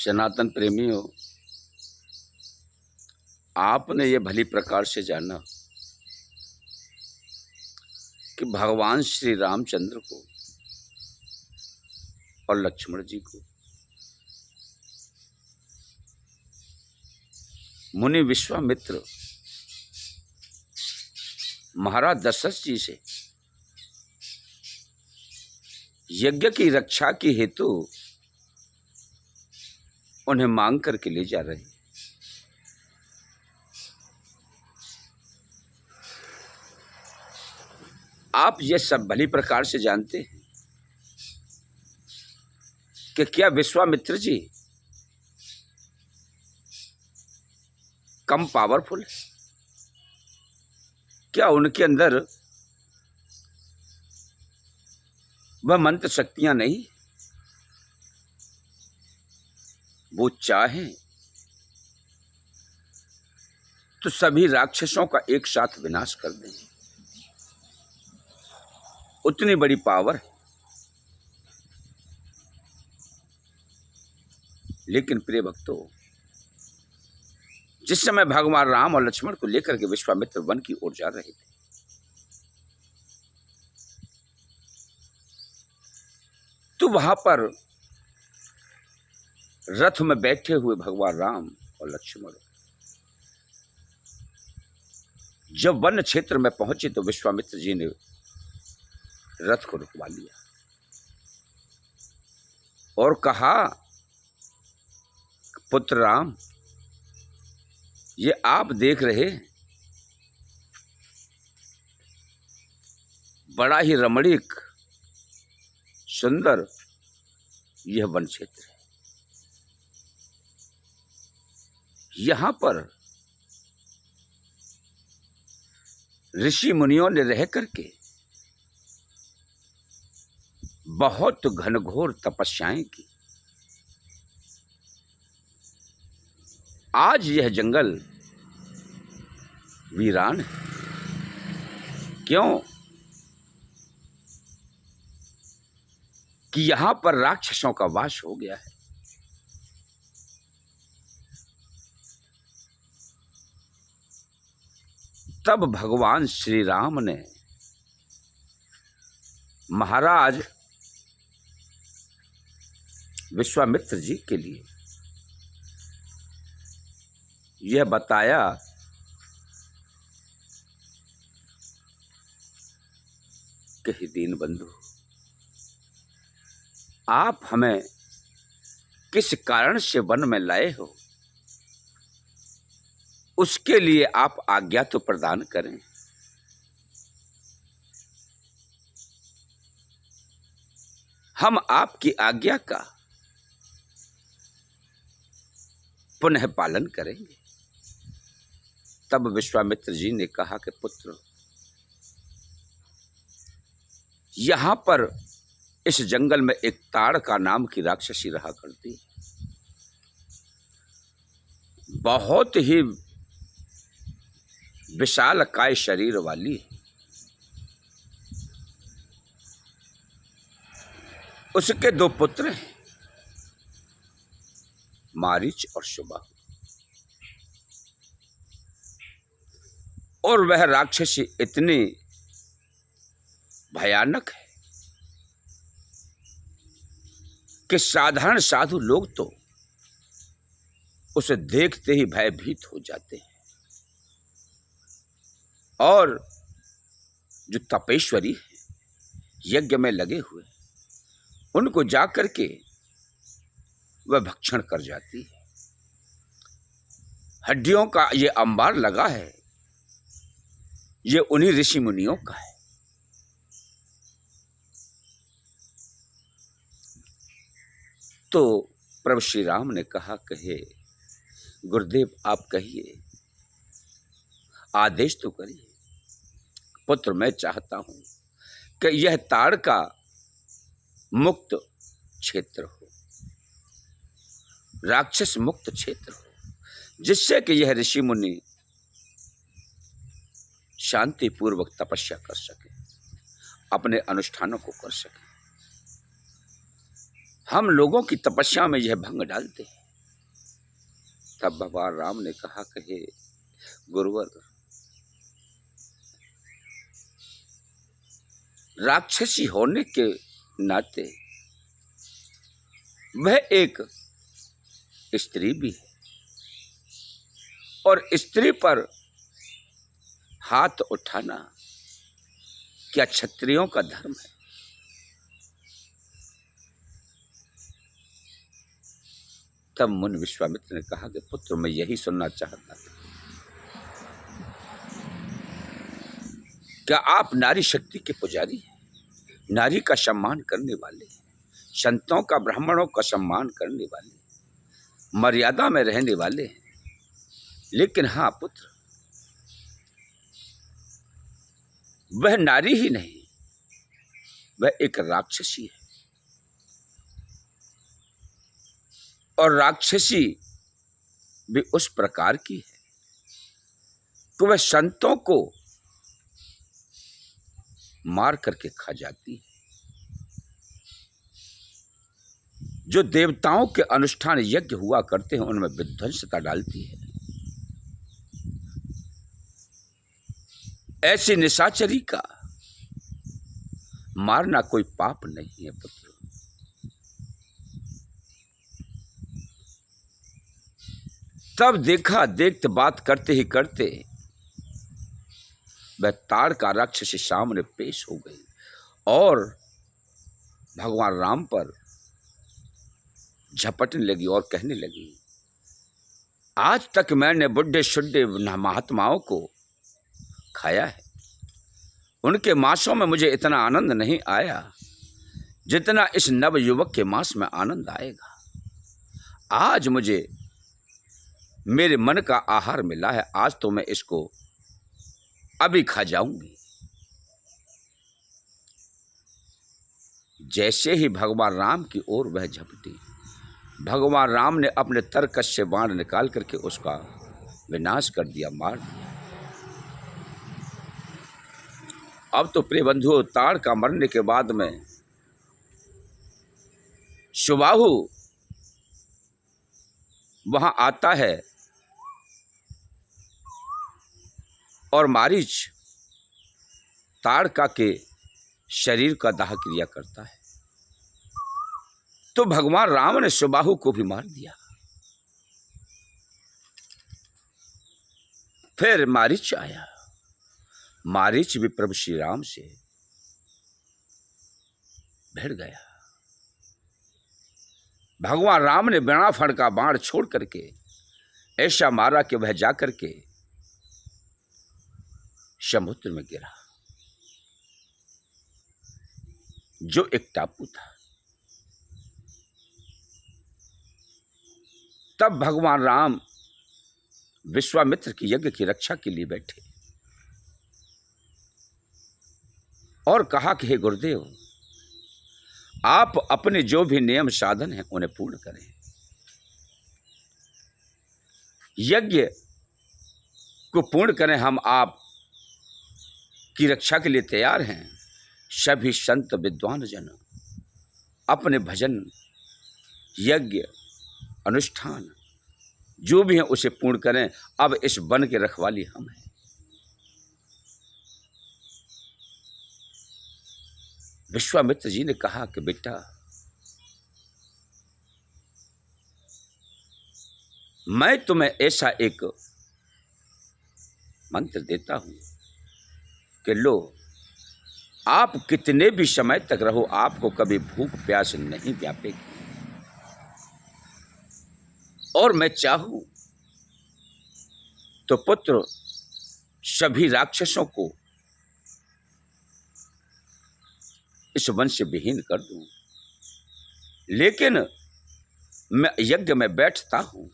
सनातन प्रेमियों, आपने ये भली प्रकार से जाना कि भगवान श्री रामचंद्र को और लक्ष्मण जी को मुनि विश्वामित्र महाराज दशरथ जी से यज्ञ की रक्षा की हेतु उन्हें मांग करके ले जा रहे हैं। आप ये सब भली प्रकार से जानते हैं कि क्या विश्वामित्र जी कम पावरफुल है? क्या उनके अंदर वह मंत्र शक्तियां नहीं? वो चाहें तो सभी राक्षसों का एक साथ विनाश कर दें, उतनी बड़ी पावर है। लेकिन प्रिय भक्तों, जिस समय भगवान राम और लक्ष्मण को लेकर के विश्वामित्र वन की ओर जा रहे थे, तो वहां पर रथ में बैठे हुए भगवान राम और लक्ष्मण जब वन क्षेत्र में पहुंचे तो विश्वामित्र जी ने रथ को रुकवा लिया और कहा, पुत्र राम, ये आप देख रहे बड़ा ही रमणीक सुंदर यह वन क्षेत्र है। यहां पर ऋषि मुनियों ने रह करके बहुत घनघोर तपस्याएं की। आज यह जंगल वीरान है। क्यों? कि यहां पर राक्षसों का वास हो गया है। तब भगवान श्री राम ने महाराज विश्वामित्र जी के लिए यह बताया कि हे दीन बंधु, आप हमें किस कारण से वन में लाए हो, उसके लिए आप आज्ञा तो प्रदान करें। हम आपकी आज्ञा का पुनः पालन करेंगे। तब विश्वामित्र जी ने कहा कि पुत्र, यहां पर इस जंगल में एक ताड़का नाम की राक्षसी रहा करती है। बहुत ही विशालकाय शरीर वाली है। उसके दो पुत्र हैं, मारीच और सुबाहु, और वह राक्षसी इतनी भयानक है कि साधारण साधु लोग तो उसे देखते ही भयभीत हो जाते हैं। और जो तपेश्वरी है, यज्ञ में लगे हुए, उनको जाकर के वह भक्षण कर जाती है। हड्डियों का ये अंबार लगा है, ये उन्हीं ऋषि मुनियों का है। तो प्रभु श्री राम ने कहा, कहे गुरुदेव, आप कहिए, आदेश तो करिए। पुत्र, मैं चाहता हूं कि यह ताड़का मुक्त क्षेत्र हो, राक्षस मुक्त क्षेत्र हो, जिससे कि यह ऋषि मुनि शांति पूर्वक तपस्या कर सके, अपने अनुष्ठानों को कर सके। हम लोगों की तपस्या में यह भंग डालते हैं। तब भगवान राम ने कहा कि हे गुरुवर, राक्षसी होने के नाते वह एक स्त्री भी है और स्त्री पर हाथ उठाना क्या क्षत्रियों का धर्म है? तब मुनि विश्वामित्र ने कहा कि पुत्र, मैं यही सुनना चाहता था। क्या आप नारी शक्ति के पुजारी हैं, नारी का सम्मान करने वाले, संतों का, ब्राह्मणों का सम्मान करने वाले, मर्यादा में रहने वाले हैं। लेकिन हाँ पुत्र, वह नारी ही नहीं, वह एक राक्षसी है। और राक्षसी भी उस प्रकार की है कि वह संतों को मार करके खा जाती है। जो देवताओं के अनुष्ठान यज्ञ हुआ करते हैं उनमें विध्वंसता डालती है। ऐसी निशाचरी का मारना कोई पाप नहीं है पुत्र। तब देखा, देखते बात करते ही करते वह ताड़ का राक्षसी सामने पेश हो गई और भगवान राम पर झपटने लगी और कहने लगी, आज तक मैंने बुढ़े शुड्ढे महात्माओं को खाया है, उनके मांसों में मुझे इतना आनंद नहीं आया जितना इस नव युवक के मांस में आनंद आएगा। आज मुझे मेरे मन का आहार मिला है, आज तो मैं इसको अभी खा जाऊंगी। जैसे ही भगवान राम की ओर वह झपटी, भगवान राम ने अपने तरकश से बाण निकाल करके उसका विनाश कर दिया, मार दिया। अब तो प्रिय बंधुओं, ताड़ का मरने के बाद में सुबाहु वहां आता है और मारीच ताड़का के शरीर का दाह क्रिया करता है। तो भगवान राम ने सुबाहु को भी मार दिया। फिर मारीच आया। मारीच भी प्रभु श्री राम से भिड़ गया। भगवान राम ने बिना फण का बाण छोड़ करके ऐसा मारा कि वह जाकर के समुद्र में गिरा, जो एक टापू था। तब भगवान राम विश्वामित्र की यज्ञ की रक्षा के लिए बैठे और कहा कि हे गुरुदेव, आप अपने जो भी नियम साधन हैं उन्हें पूर्ण करें। यज्ञ को पूर्ण करें, हम आप की रक्षा के लिए तैयार हैं। सभी संत विद्वान जन अपने भजन, यज्ञ, अनुष्ठान जो भी हैं उसे पूर्ण करें। अब इस वन के रखवाली हम हैं। विश्वामित्र जी ने कहा कि बेटा, मैं तुम्हें ऐसा एक मंत्र देता हूं कि लो, आप कितने भी समय तक रहो, आपको कभी भूख प्यास नहीं व्यापेगी। और मैं चाहूं तो पुत्र सभी राक्षसों को इस वन से विहीन कर दूं, लेकिन मैं यज्ञ में बैठता हूं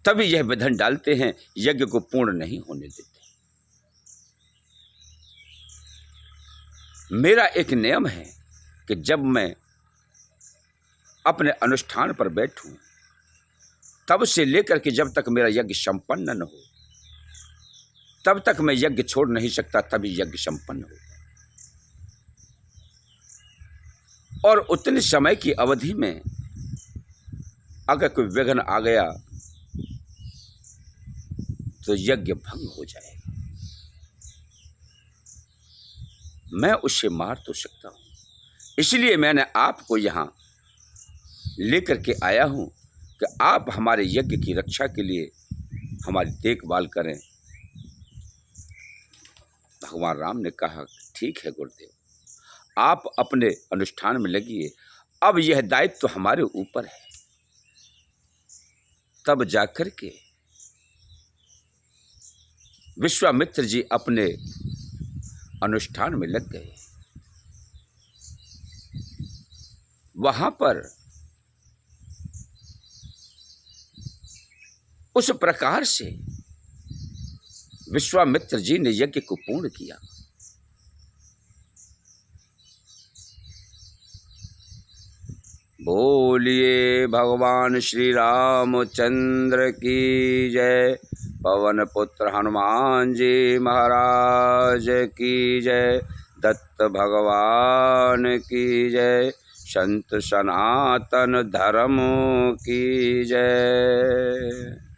तभी यह विधन डालते हैं, यज्ञ को पूर्ण नहीं होने देते। मेरा एक नियम है कि जब मैं अपने अनुष्ठान पर बैठूं तब से लेकर के जब तक मेरा यज्ञ संपन्न न हो तब तक मैं यज्ञ छोड़ नहीं सकता, तभी यज्ञ संपन्न हो। और उतने समय की अवधि में अगर कोई विघ्न आ गया तो यज्ञ भंग हो जाएगा। मैं उसे मार तो सकता हूं, इसलिए मैंने आपको यहां लेकर के आया हूं कि आप हमारे यज्ञ की रक्षा के लिए हमारी देखभाल करें। भगवान राम ने कहा, ठीक है गुरुदेव, आप अपने अनुष्ठान में लगिए, अब यह दायित्व हमारे ऊपर है। तब जाकर के विश्वामित्र जी अपने अनुष्ठान में लग गए। वहां पर उस प्रकार से विश्वामित्र जी ने यज्ञ को पूर्ण किया। बोलिए भगवान श्री रामचंद्र की जय, पवन पुत्र हनुमान जी महाराज की जय, दत्त भगवान की जय, संत सनातन धर्म की जय।